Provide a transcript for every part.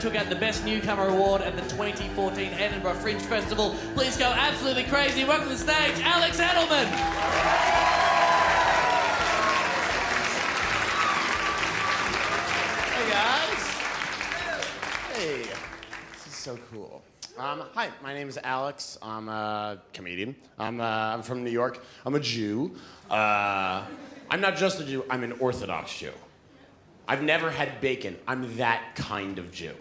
took out the Best Newcomer Award at the 2014 Edinburgh Fringe Festival. Please go absolutely crazy. Welcome to the stage, Alex Edelman. Hey guys. Hey. This is so cool. Hi, my name is Alex. I'm a comedian. I'm from New York. I'm a Jew. I'm not just a Jew, I'm an Orthodox Jew. I've never had bacon. I'm that kind of Jew.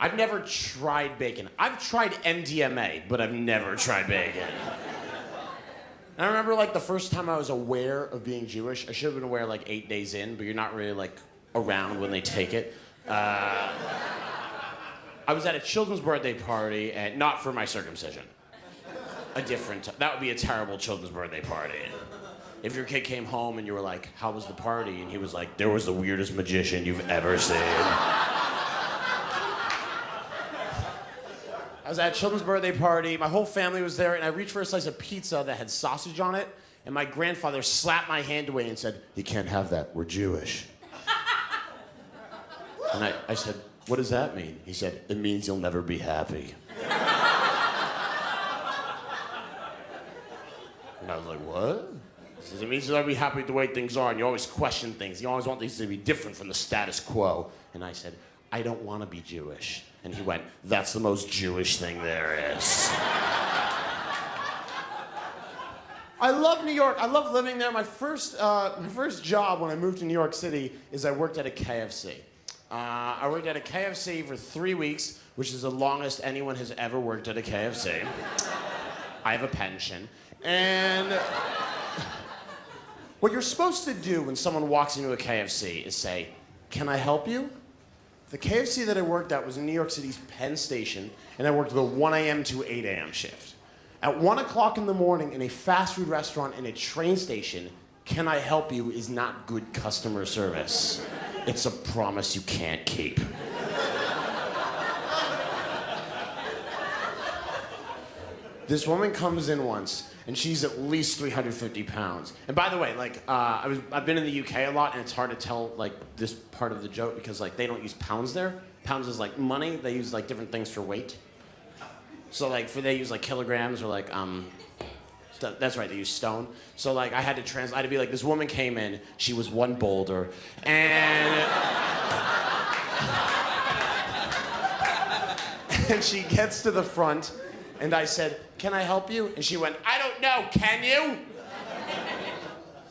I've never tried bacon. I've tried MDMA, but I've never tried bacon. And I remember like the first time I was aware of being Jewish, I should have been aware like 8 days in, but you're not really like around when they take it. I was at a children's birthday party, and not for my circumcision. That would be a terrible children's birthday party. If your kid came home and you were like, how was the party? And he was like, there was the weirdest magician you've ever seen. I was at a children's birthday party, my whole family was there, and I reached for a slice of pizza that had sausage on it, and my grandfather slapped my hand away and said, you can't have that, we're Jewish. And I said, what does that mean? He said, it means you'll never be happy. And I was like, what? He says, it means you'll never be happy with the way things are, and you always question things. You always want things to be different from the status quo. And I said, I don't want to be Jewish. And he went, that's the most Jewish thing there is. I love New York. I love living there. My first job when I moved to New York City is I worked at a KFC. I worked at a KFC for 3 weeks, which is the longest anyone has ever worked at a KFC. I have a pension. And what you're supposed to do when someone walks into a KFC is say, can I help you? The KFC that I worked at was in New York City's Penn Station, and I worked the 1 a.m. to 8 a.m. shift. At 1 o'clock in the morning in a fast food restaurant in a train station, can I help you is not good customer service. It's a promise you can't keep. This woman comes in once, and she's at least 350 pounds. And by the way, like, I've been in the UK a lot, and it's hard to tell, like, this part of the joke because, like, they don't use pounds there. Pounds is, like, money. They use, like, different things for weight. So, like, they use, like, kilograms or, like, that's right, they use stone. So, like, I had to be like, this woman came in, she was 1 boulder, and... and she gets to the front, and I said, can I help you? And she went, I don't know, can you?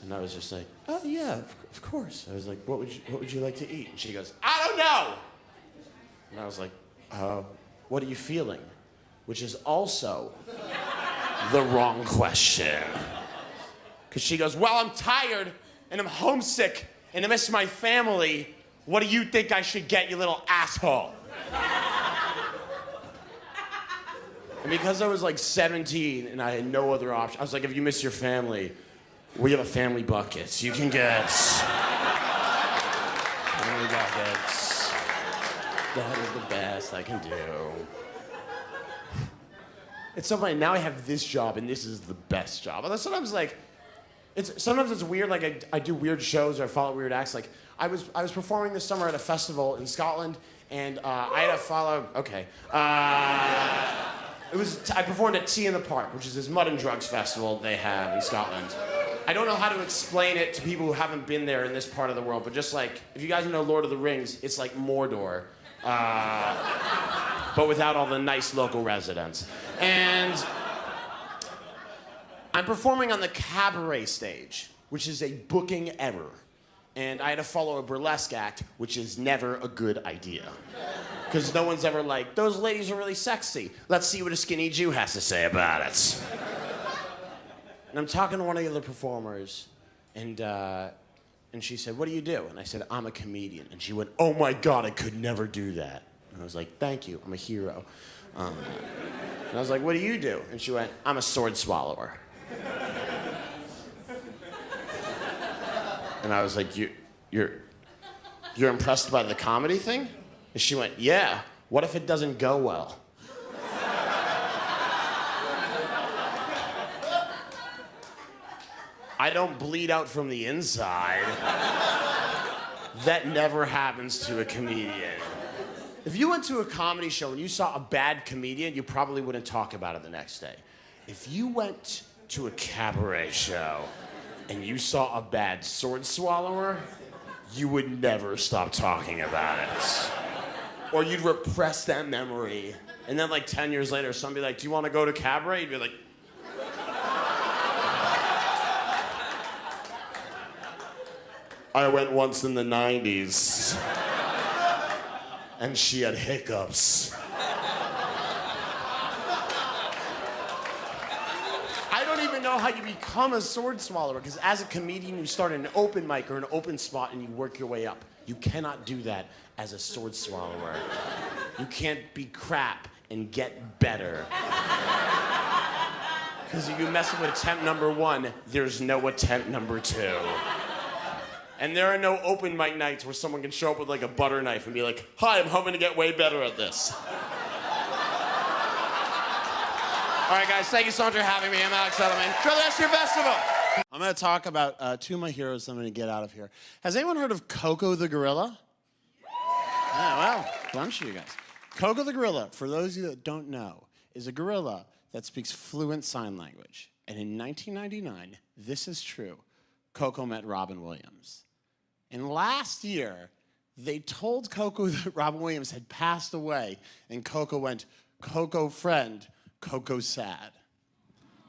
And I was just like, oh yeah, of course. I was like, what would you like to eat? And she goes, I don't know. And I was like, what are you feeling? Which is also the wrong question. Because she goes, well, I'm tired, and I'm homesick, and I miss my family. What do you think I should get, you little asshole? And because I was like 17 and I had no other option, I was like, if you miss your family, we have a family bucket. You can get family buckets. That is the best I can do. It's so funny, now I have this job and this is the best job. And sometimes like, sometimes it's weird, like I do weird shows or I follow weird acts. Like I was performing this summer at a festival in Scotland and I had to follow, okay. I performed at Tea in the Park, which is this mud and drugs festival they have in Scotland. I don't know how to explain it to people who haven't been there in this part of the world, but just like, if you guys know Lord of the Rings, it's like Mordor, but without all the nice local residents. And I'm performing on the cabaret stage, which is a booking error. And I had to follow a burlesque act, which is never a good idea. Because no one's ever like, those ladies are really sexy. Let's see what a skinny Jew has to say about it. And I'm talking to one of the other performers, and she said, what do you do? And I said, I'm a comedian. And she went, oh my God, I could never do that. And I was like, thank you, I'm a hero. And I was like, what do you do? And she went, I'm a sword swallower. And I was like, you're impressed by the comedy thing? And she went, yeah, what if it doesn't go well? I don't bleed out from the inside. That never happens to a comedian. If you went to a comedy show and you saw a bad comedian, you probably wouldn't talk about it the next day. If you went to a cabaret show and you saw a bad sword swallower, you would never stop talking about it. Or you'd repress that memory. And then like 10 years later, somebody like, do you want to go to cabaret? You'd be like, I went once in the 90s. And she had hiccups. I don't even know how you become a sword swallower, because as a comedian, you start in an open mic or an open spot and you work your way up. You cannot do that as a sword swallower. You can't be crap and get better. Because if you mess with attempt number 1, there's no attempt number 2. And there are no open mic nights where someone can show up with like a butter knife and be like, hi, I'm hoping to get way better at this. All right, guys, thank you so much for having me. I'm Alex Edelman. Enjoy the rest of your festival. I'm going to talk about 2 of my heroes. I'm going to get out of here. Has anyone heard of Coco the gorilla? Yeah, well, a bunch of you guys. Coco the gorilla, for those of you that don't know, is a gorilla that speaks fluent sign language. And in 1999, this is true, Coco met Robin Williams. And last year, they told Coco that Robin Williams had passed away, and Coco went, Coco friend, Coco sad.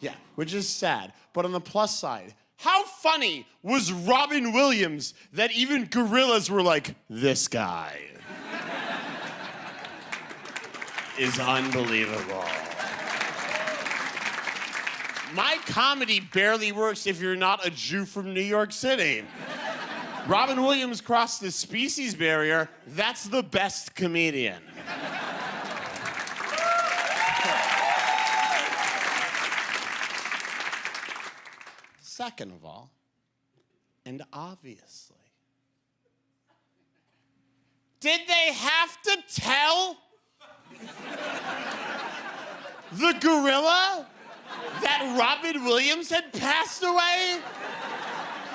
Yeah, which is sad. But on the plus side, how funny was Robin Williams that even gorillas were like, this guy is unbelievable. My comedy barely works if you're not a Jew from New York City. Robin Williams crossed the species barrier. That's the best comedian. Second of all, and obviously, did they have to tell the gorilla that Robin Williams had passed away?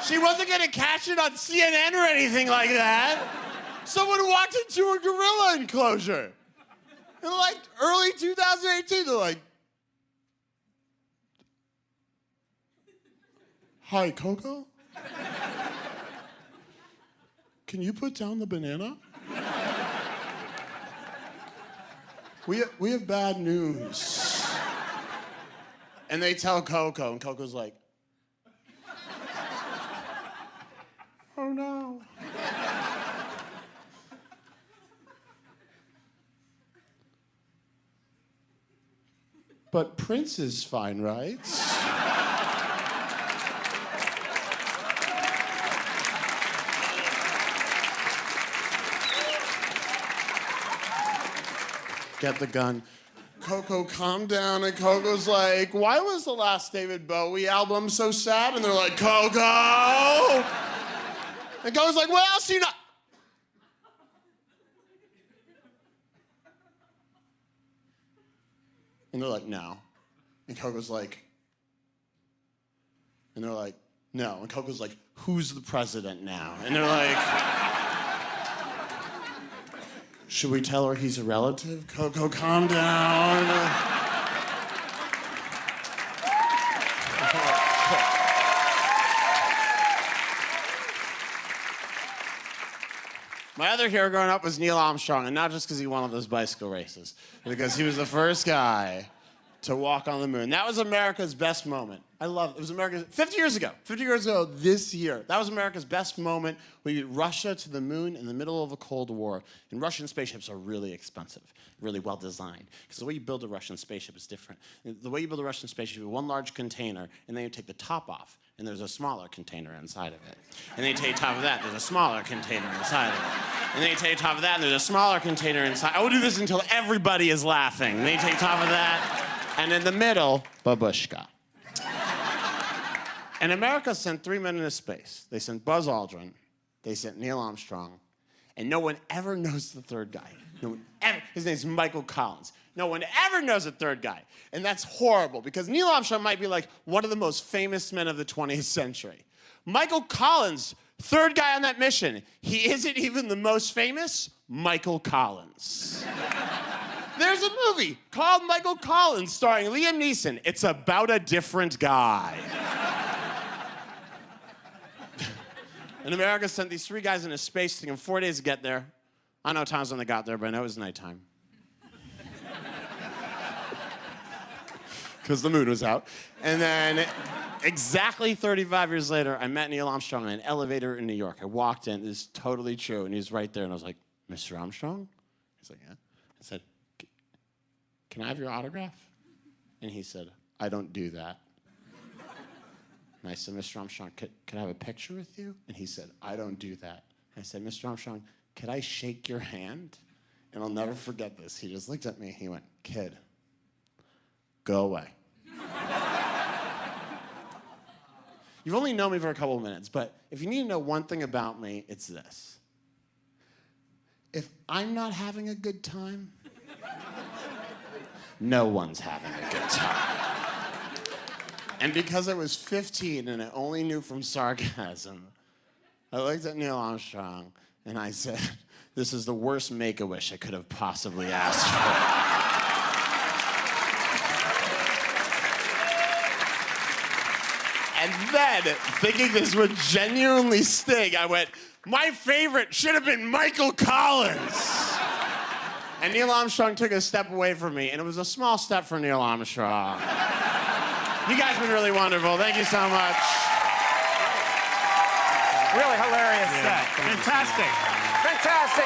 She wasn't gonna catch it on CNN or anything like that. Someone walked into a gorilla enclosure. In like early 2018, they're like, hi, Coco? Can you put down the banana? We have bad news. And they tell Coco, and Coco's like, oh no. But Prince is fine, right? Get the gun. Coco, calm down. And Coco's like, why was the last David Bowie album so sad? And they're like, Coco! And Coco's like, what else do you know? And they're like, no. And Coco's like, and they're like, no. And Coco's like, who's the president now? And they're like, should we tell her he's a relative? Coco, calm down. My other hero growing up was Neil Armstrong, and not just because he won all those bicycle races, because he was the first guy to walk on the moon. That was America's best moment. I love it. It was America's 50 years ago this year. That was America's best moment. We beat Russia to the moon in the middle of a Cold War. And Russian spaceships are really expensive, really well designed. Because the way you build a Russian spaceship is different. The way you build a Russian spaceship is one large container, and then you take the top off, and there's a smaller container inside of it. And then you take the top of that, there's a smaller container inside of it. And then you take the top of that, and there's a smaller container inside. I will do this until everybody is laughing. And then you take the top of that, and in the middle, babushka. And America sent 3 men into space. They sent Buzz Aldrin, they sent Neil Armstrong, and no one ever knows the third guy. No one ever. His name's Michael Collins. No one ever knows the third guy. And that's horrible, because Neil Armstrong might be like one of the most famous men of the 20th century. Michael Collins, third guy on that mission. He isn't even the most famous Michael Collins. There's a movie called Michael Collins starring Liam Neeson. It's about a different guy. And America sent these 3 guys into space, taking 4 days to get there. I don't know times when they got there, but I know it was nighttime. Because the moon was out. And then exactly 35 years later, I met Neil Armstrong in an elevator in New York. I walked in, this is totally true, and he was right there, and I was like, Mr. Armstrong? He's like, yeah. I said, can I have your autograph? And he said, I don't do that. And I said, Mr. Armstrong, could I have a picture with you? And he said, I don't do that. And I said, Mr. Armstrong, could I shake your hand? And I'll never forget this. He just looked at me, he went, kid, go away. You've only known me for a couple of minutes, but if you need to know one thing about me, it's this. If I'm not having a good time, no one's having a good time. And because I was 15 and I only knew from sarcasm, I looked at Neil Armstrong and I said, this is the worst Make-A-Wish I could have possibly asked for. And then, thinking this would genuinely sting, I went, my favorite should have been Michael Collins. And Neil Armstrong took a step away from me, and it was a small step for Neil Armstrong. You guys have been really wonderful. Thank you so much. Really hilarious set. Fantastic. Fantastic.